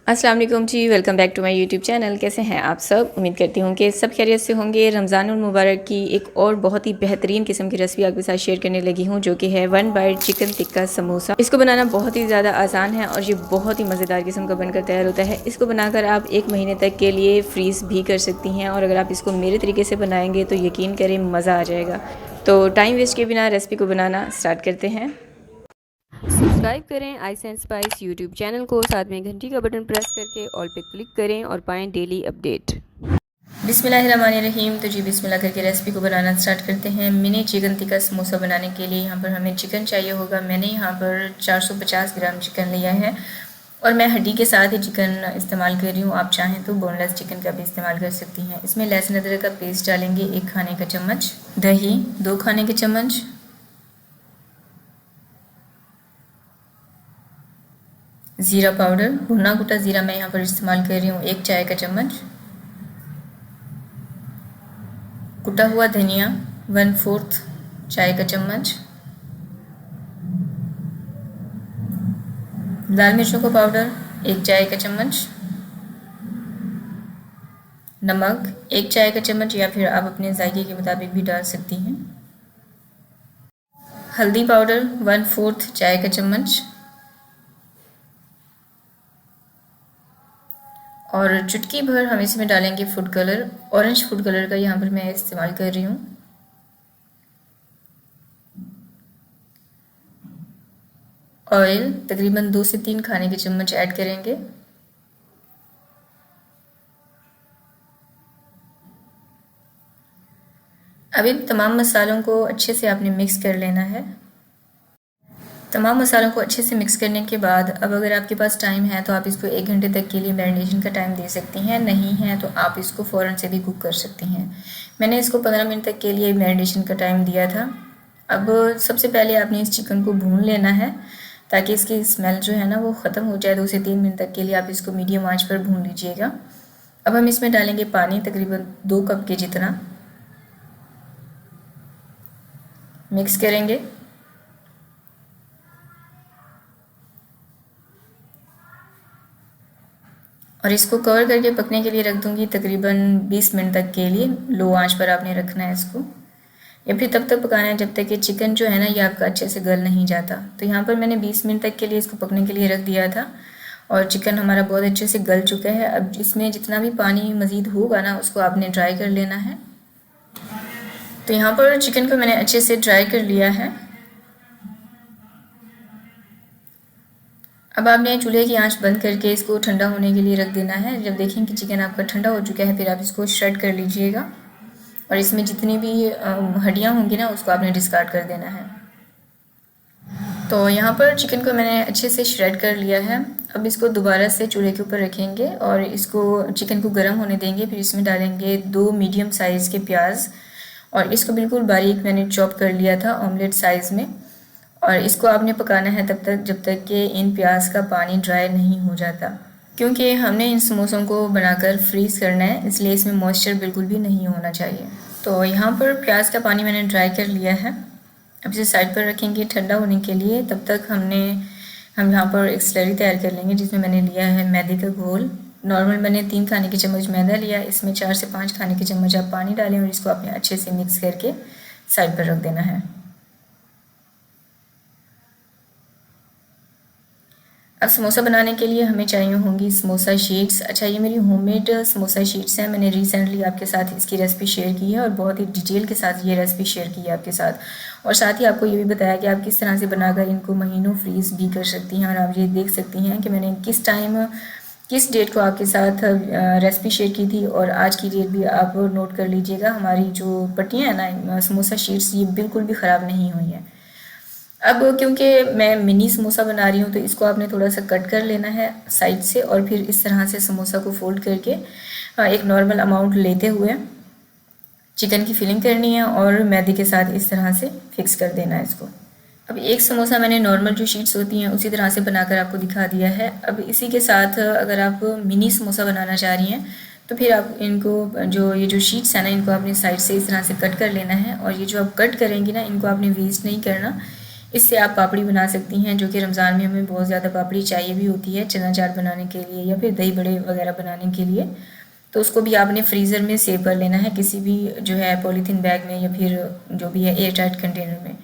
अस्सलाम वालेकुम जी, welcome back to my YouTube channel. कैसे हैं आप सब? उम्मीद करती हूँ कि सब खैरियत से होंगे। रमज़ानुल मुबारक की एक और बहुत ही बेहतरीन किस्म की रेसिपी आपके साथ शेयर करने लगी हूँ, जो कि है 1 बाइट चिकन टिक्का समोसा। इसको बनाना बहुत ही ज़्यादा आसान है और ये बहुत ही मज़ेदार किस्म का बनकर तैयार होता है। इसको बनाकर आप 1 महीने तक के लिए फ्रीज़ भी कर सकती हैं और अगर आप इसको मेरे तरीके से बनाएंगे तो यकीन करें मज़ा आ जाएगा। तो टाइम वेस्ट के बिना रेसिपी को बनाना स्टार्ट करते हैं। सब्सक्राइब करें ice and spice YouTube channel को, साथ में घंटी का बटन प्रेस करके ऑल पे क्लिक करें और पाएं डेली अपडेट। बिस्मिल्लाहिर्रहमानिर्रहीम। तो जी बिस्मिल्लाह करके रेसिपी को बनाना स्टार्ट करते हैं। मिनी चिकन टिक्का समोसा बनाने के लिए यहाँ पर हमें चिकन चाहिए होगा। मैंने यहाँ पर 450 ग्राम चिकन लिया है और मैं हड्डी के साथ ही चिकन इस्तेमाल कर रही हूँ। आप चाहें तो बोनलेस चिकन का भी इस्तेमाल कर सकती हैं। इसमें लहसुन अदरक का पेस्ट डालेंगे 1 खाने का चम्मच, दही 2 खाने के चम्मच, ज़ीरा पाउडर, भुना कुटा ज़ीरा मैं यहाँ पर इस्तेमाल कर रही हूँ 1 चाय का चम्मच, कुटा हुआ धनिया 1/4 चाय का चम्मच, लाल मिर्चों का पाउडर 1 चाय का चम्मच, नमक 1 चाय का चम्मच या फिर आप अपने जायके के मुताबिक भी डाल सकती हैं, हल्दी पाउडर 1/4 चाय का चम्मच और चुटकी भर हम इसमें डालेंगे food colour. Orange food colour का यहाँ पर मैं इस्तेमाल कर रही हूँ। ऑयल तकरीबन 2 से 3 खाने के चम्मच ऐड करेंगे। अब इन तमाम मसालों को अच्छे से आपने मिक्स कर लेना है। तमाम मसालों को अच्छे से मिक्स करने के बाद अब अगर आपके पास टाइम है तो आप इसको 1 घंटे तक के लिए मैरिनेशन का टाइम दे सकती हैं, नहीं है तो आप इसको फ़ौरन से भी कुक कर सकती हैं। मैंने इसको 15 मिनट तक के लिए मैरिनेशन का टाइम दिया था। अब सबसे पहले आपने इस चिकन को भून लेना है ताकि इसकी स्मेल जो है ना वो ख़त्म हो जाए। 2 से 3 मिनट तक के लिए आप इसको मीडियम आंच पर भून लीजिएगा। अब हम इसमें डालेंगे पानी तकरीबन 2 कप के जितना, मिक्स करेंगे। और इसको कवर करके पकने के लिए रख दूंगी तकरीबन 20 मिनट तक के लिए। लो आंच पर आपने रखना है इसको, या फिर तब तक पकाना है जब तक कि चिकन जो है ना ये आपका अच्छे से गल नहीं जाता। तो यहाँ पर मैंने 20 मिनट तक के लिए इसको पकने के लिए रख दिया था और चिकन हमारा बहुत अच्छे से गल चुका है। अब इसमें जितना भी पानी मज़ीद होगा ना उसको आपने ड्राई कर लेना है। तो यहाँ पर चिकन को मैंने अच्छे से ड्राई कर लिया है। अब आपने चूल्हे की आंच बंद करके इसको ठंडा होने के लिए रख देना है। जब देखें कि चिकन आपका ठंडा हो चुका है फिर आप इसको श्रेड कर लीजिएगा और इसमें जितनी भी हड्डियाँ होंगी ना उसको आपने डिस्कार्ड कर देना है। तो यहाँ पर चिकन को मैंने अच्छे से श्रेड कर लिया है। अब इसको दोबारा से चूल्हे के ऊपर रखेंगे और इसको चिकन को गर्म होने देंगे। फिर इसमें डालेंगे 2 मीडियम साइज़ के प्याज और इसको बिल्कुल बारीक मैंने चॉप कर लिया था ऑमलेट साइज़ में। और इसको आपने पकाना है तब तक जब तक कि इन प्याज का पानी ड्राई नहीं हो जाता, क्योंकि हमने इन समोसों को बनाकर फ्रीज़ करना है, इसलिए इसमें मॉइस्चर बिल्कुल भी नहीं होना चाहिए। तो यहाँ पर प्याज का पानी मैंने ड्राई कर लिया है। अब इसे साइड पर रखेंगे ठंडा होने के लिए। तब तक हम यहाँ पर एक स्लरी तैयार कर लेंगे जिसमें मैंने लिया है मैदे का घोल। नॉर्मल मैंने 3 खाने के चम्मच मैदा लिया, इसमें 4 से 5 खाने के चम्मच आप पानी डालें और इसको आपने अच्छे से मिक्स करके साइड पर रख देना है। अब समोसा बनाने के लिए हमें चाहिए होंगी समोसा शीट्स। अच्छा, ये मेरी होममेड समोसा शीट्स हैं। मैंने रिसेंटली आपके साथ इसकी रेसिपी शेयर की है और बहुत ही डिटेल के साथ ये रेसिपी शेयर की है आपके साथ। और साथ ही आपको ये भी बताया कि आप किस तरह से बनाकर इनको महीनों फ्रीज़ भी कर सकती हैं। और आप ये देख सकती हैं कि मैंने किस डेट को आपके साथ रेसिपी शेयर की थी और आज की डेट भी आप नोट कर लीजिएगा। हमारी जो पट्टियाँ हैं ना समोसा शीट्स, ये बिल्कुल भी ख़राब नहीं हुई हैं। अब क्योंकि मैं मिनी समोसा बना रही हूँ तो इसको आपने थोड़ा सा कट कर लेना है साइड से और फिर इस तरह से समोसा को फोल्ड करके एक नॉर्मल अमाउंट लेते हुए चिकन की फिलिंग करनी है और मैदे के साथ इस तरह से फिक्स कर देना है इसको। अब एक समोसा मैंने नॉर्मल जो शीट्स होती हैं उसी तरह से बनाकर आपको दिखा दिया है। अब इसी के साथ अगर आप मिनी समोसा बनाना चाह रही हैं तो फिर आप इनको ये जो शीट्स हैं ना इनको अपनी साइड से इस तरह से कट कर लेना है। और ये जो आप कट करेंगी ना इनको आपने वेस्ट नहीं करना, इससे आप पापड़ी बना सकती हैं, जो कि रमज़ान में हमें बहुत ज़्यादा पापड़ी चाहिए भी होती है चना चाट बनाने के लिए या फिर दही बड़े वगैरह बनाने के लिए। तो उसको भी आपने फ्रीज़र में सेव कर लेना है, किसी भी जो है पॉलीथीन बैग में या फिर जो भी है एयर टाइट कंटेनर में।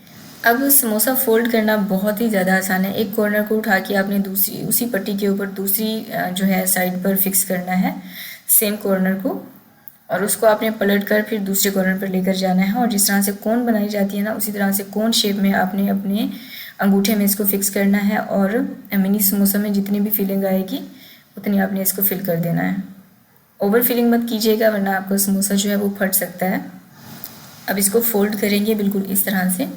अब समोसा फोल्ड करना बहुत ही ज़्यादा आसान है। एक कॉर्नर को उठा के आपने दूसरी उसी पट्टी के ऊपर दूसरी जो है साइड पर फिक्स करना है सेम कॉर्नर को, और उसको आपने पलट कर फिर दूसरे कॉर्नर पर लेकर जाना है। और जिस तरह से कोन बनाई जाती है ना, उसी तरह से कोन शेप में आपने अपने अंगूठे में इसको फिक्स करना है, और मिनी समोसा में जितनी भी फिलिंग आएगी उतनी आपने इसको फिल कर देना है। ओवर फिलिंग मत कीजिएगा, वरना आपका समोसा जो है वो फट सकता है। अब इसको फोल्ड करेंगे बिल्कुल इस तरह से,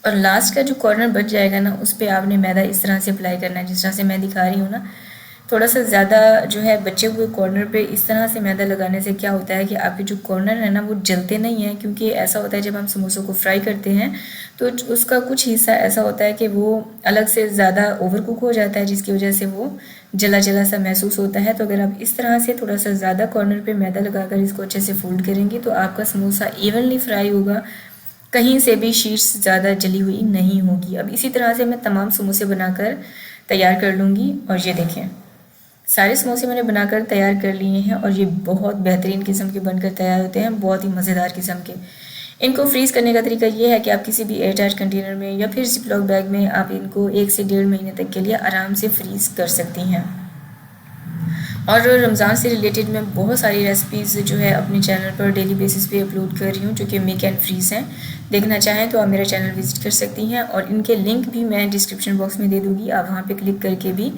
और लास्ट का जो कॉर्नर बच जाएगा ना, उस पर आपने मैदा इस तरह से अप्लाई करना है, जिस तरह से मैं दिखा रही हूँ ना। थोड़ा सा ज़्यादा जो है बचे हुए कॉर्नर पे इस तरह से मैदा लगाने से क्या होता है कि आपके जो कॉर्नर है ना वो जलते नहीं हैं, क्योंकि ऐसा होता है जब हम समोसों को फ्राई करते हैं तो उसका कुछ हिस्सा ऐसा होता है कि वो अलग से ज़्यादा ओवर कुक हो जाता है, जिसकी वजह से वो जला जला सा महसूस होता है। तो अगर आप इस तरह से थोड़ा सा ज़्यादा कॉर्नर पर मैदा लगाकर इसको अच्छे से फोल्ड करेंगे तो आपका समोसा इवनली फ्राई होगा, कहीं से भी शीट्स ज़्यादा जली हुई नहीं होगी। अब इसी तरह से मैं तमाम समोसे बनाकर तैयार कर लूँगी। और ये देखें, सारे समोसे मैंने बनाकर तैयार कर लिए हैं और ये बहुत बेहतरीन किस्म के बनकर तैयार होते हैं, बहुत ही मज़ेदार किस्म के। इनको फ्रीज़ करने का तरीका ये है कि आप किसी भी एयर टाइट कंटेनर में या फिर जिपलॉक बैग में आप इनको 1 से 1.5 महीने तक के लिए आराम से फ्रीज़ कर सकती हैं। और रमज़ान से रिलेटेड मैं बहुत सारी रेसिपीज़ जो है अपने चैनल पर डेली बेसिस पे अपलोड कर रही हूँ, जो कि मेक एंड फ्रीज़ हैं। देखना चाहें तो आप मेरा चैनल विज़िट कर सकती हैं, और इनके लिंक भी मैं डिस्क्रिप्शन बॉक्स में दे दूँगी, आप वहाँ पे क्लिक करके भी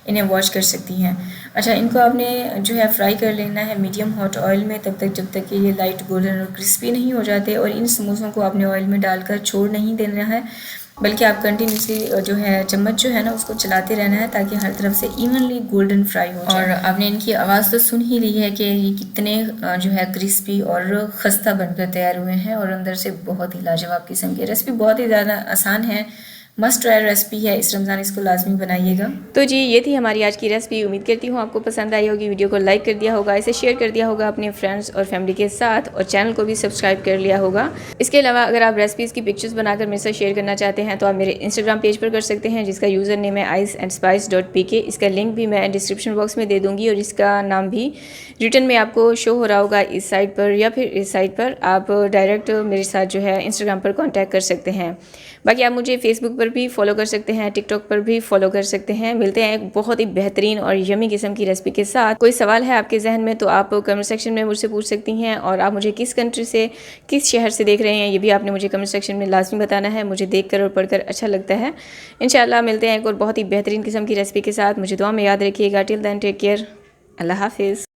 इन्हें वॉच कर सकती हैं। अच्छा, इनको आपने जो है फ्राई कर लेना है मीडियम हॉट ऑयल में, तब तक जब तक कि ये लाइट गोल्डन और क्रिस्पी नहीं हो जाते। और इन समोसों को आपने ऑयल में डालकर छोड़ नहीं देना है, बल्कि आप कंटिन्यूसली जो है चम्मच जो है ना उसको चलाते रहना है, ताकि हर तरफ से इवनली गोल्डन फ्राई हो जाए। और आपने इनकी आवाज़ तो सुन ही ली है कि ये कितने जो है क्रिस्पी और खस्ता बनकर तैयार हुए हैं, और अंदर से बहुत ही लाजवाब किस्म की। रेसिपी बहुत ही ज़्यादा आसान है, मस्ट ट्राई रेसिपी है, इस रमज़ान इसको लाजमी बनाइएगा। तो जी ये थी हमारी आज की रेसिपी। उम्मीद करती हूँ आपको पसंद आई होगी। वीडियो को लाइक कर दिया होगा, इसे शेयर कर दिया होगा अपने फ्रेंड्स और फैमिली के साथ, और चैनल को भी सब्सक्राइब कर लिया होगा। इसके अलावा अगर आप रेसिपीज़ की पिक्चर्स बनाकर मेरे साथ शेयर करना चाहते हैं तो आप मेरे इंस्टाग्राम पेज पर कर सकते हैं, जिसका यूज़र नेम है iceandspice.pk। इसका लिंक भी मैं डिस्क्रिप्शन बॉक्स में दे दूँगी, और इसका नाम भी रिटर्न में आपको शो हो रहा होगा इस साइट पर या फिर इस साइट पर। आप डायरेक्ट मेरे साथ जो है इंस्टाग्राम पर कॉन्टैक्ट कर सकते हैं। बाकी आप मुझे फेसबुक पर भी फॉलो कर सकते हैं, टिकटॉक पर भी फॉलो कर सकते हैं। मिलते हैं एक बहुत ही बेहतरीन और यमी किस्म की रेसिपी के साथ। कोई सवाल है आपके जहन में तो आप कमेंट सेक्शन में मुझसे पूछ सकती हैं, और आप मुझे किस कंट्री से, किस शहर से देख रहे हैं ये भी आपने मुझे कमेंट सेक्शन में लाजमी बताना है। मुझे देखकर और पढ़कर अच्छा लगता है। इंशाल्लाह मिलते हैं एक और बहुत ही बेहतरीन किस्म की रेसिपी के साथ। मुझे दुआ में याद रखिएगा। टिल देन टेक केयर, अल्लाह हाफिज़।